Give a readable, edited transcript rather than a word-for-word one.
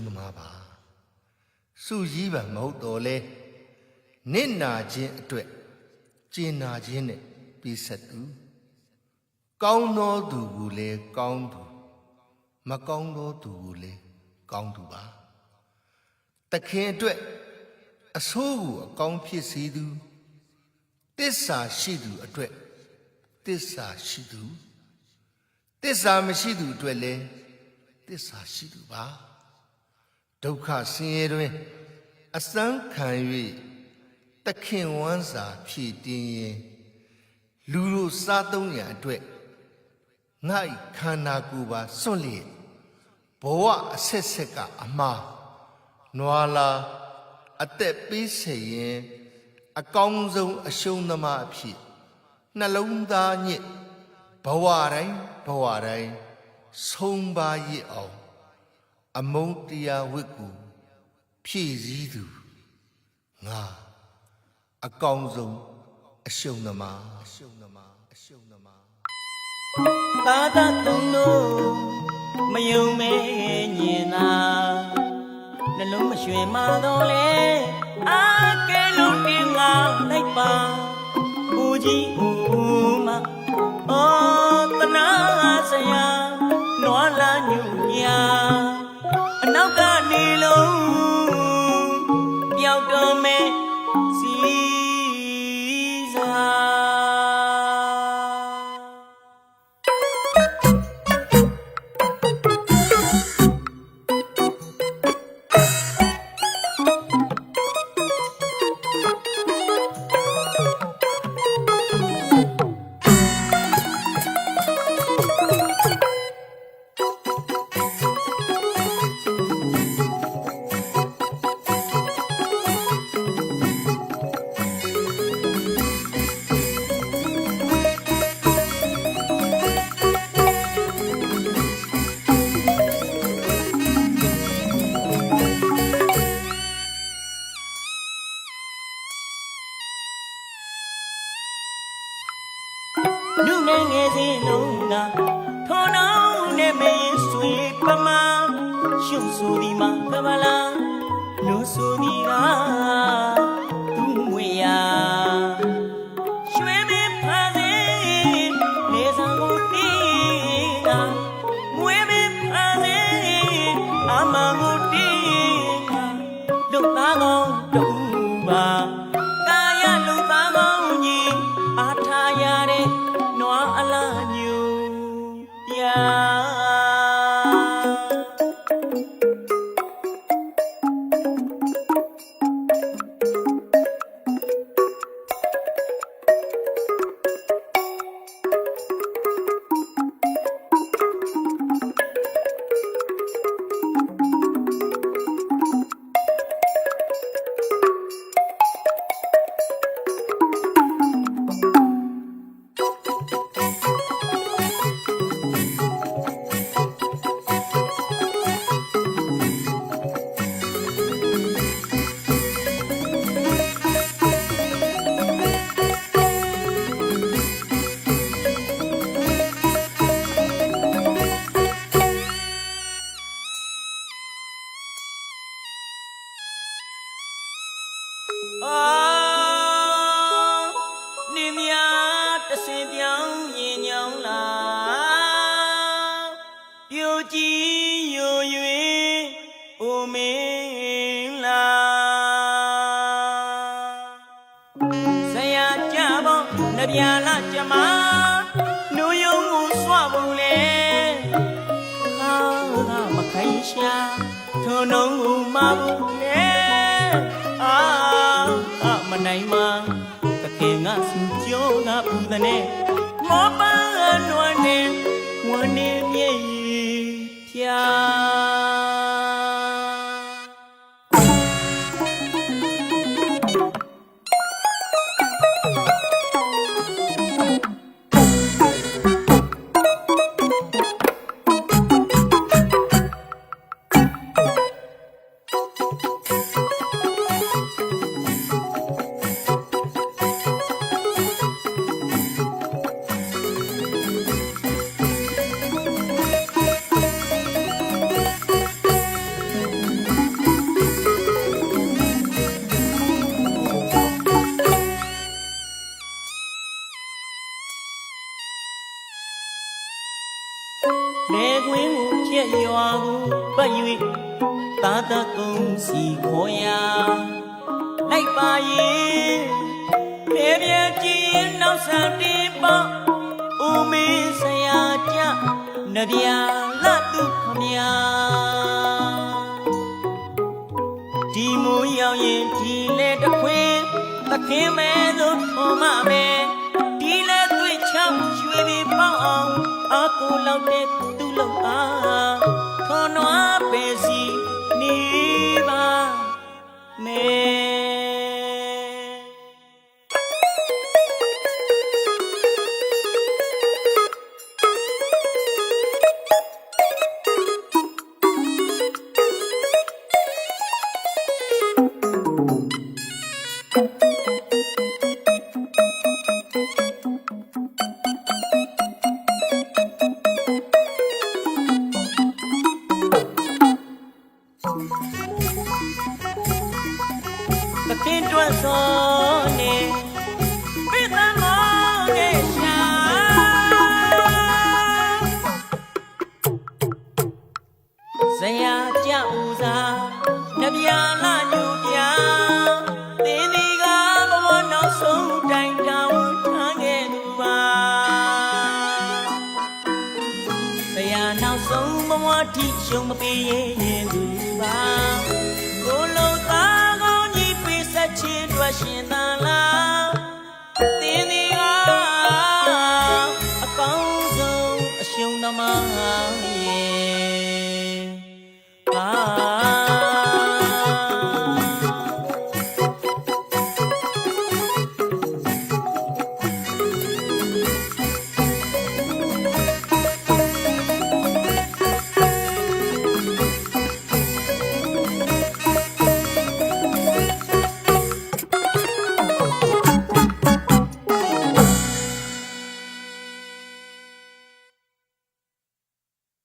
သမားပါစုရည်ပါမဟုတ်တော့လေနစ်နာခြင်းအတွက်ကျင်နာခြင်းနဲ့ပြီးဆက်သူကောင်းသောသူကိုလည်းကောင်းသူမကောင်းသောသူကိုလည်းကောင်းသူပါတခင်အတွက်အဆိုးကိုအကောင်းဖြစ်စေသူတစ္ဆာရှိသူအတွက်တစ္ဆာရှိသူတစ္ဆာမရှိသူအတွက်လည်းတစ္ဆာရှိသူပါဒုက္ခဆင်းရဲတွင်အစမ်းခံ၍တခင်ဝမ်းစာဖြည့်တင်းရင်လူတို့စားသုံးရန်အတွက်ငါ့ခန္ဓာကိုယ်ပါစွန့်လျက်ဘဝအဆက်ဆက်ကအမှားနွာလာအသက်ပေးဆက်ရင်အကောင်းဆုံးအရှုံးသမားအဖြစ်နှလုံးသားညစ်ဘဝတိုင်းဆုံးပါရစ်အောင်အမုန်းတရားဝတ်ကိုဖြည့်စည်းသူငါအကောင်းဆုံးအရှုံးသမားသာသာတုံးလို့မယုံမဲညင်သာနှလုံးမရွှင်မတော့လေအာကဲလုံးတင်ငါလိုက်ပါဦးကြီးဦးမအော်တနာဆရာနွားလာညူညာအနောက်ကနေလုံးပျောက်တော့မဲစီစားလူငယ်ငယ်စဉ်လုံးကထောင်းအောင်နဲ့မင်းဆွေပမာရှုပ်ဆိုဒီမှာကမလာနုဆိုဒီကသူ့မွေရာရွှေမင်းဖာစေနေဆောင်ကိုတင်းကမွေမင်းဖာစေအမကိုတင်းကလူသားကောင်းတူပါကာယလူသားကောင်းကြီးအားထားရတဲ့နွားအလားညူပြနေမြတစင်ပြောင်းရင်ညောင်းလာပြိုကြည်ယို၍အိုမင်းလာဆရာကြပေါ့နှပြလာကြမနူယုံမှုစွဘူးလေဟာမခိုင်ရှာထုံလုံးမှုမဘူးလေမနိုင်မကကေငါစူကြောငါပူတဲ့နဲ့မောပန်းနွမ်းနေဝန်းနေမြေဖြာ သာသကုံစီခေါ်ရာလိုက်ပါရင်နေပြကြည်နောက်ဆန်တင်ပေါ့ဦးမင်းဆရာကြနဗျာလတုခမညာဒီမူရောက်ရင်ဒီလေတခွေသခင်မဲသို့ထုံမမဲဒီလေသွေးချောင်းရွှေပြီးပေါအောင်အကူလောက်တဲ့သူ့လောက်အားထောနွားပဲစီနေပါမဲသခင်တွန့်စောနေပြသမောနေရှာဇရာကြဦးစားနဗျာလာညူပြသင်ဒီကဘဝနောက်ဆုံးတိုင်တောင်ထားခဲ့သူပါဇရာနောက်ဆုံးဘဝထိရှုံမပေးရင်သူပါကိုလုံးသားကောင်းကြီးပေးဆက်ခြင်းတွေ့ရှင်သာလား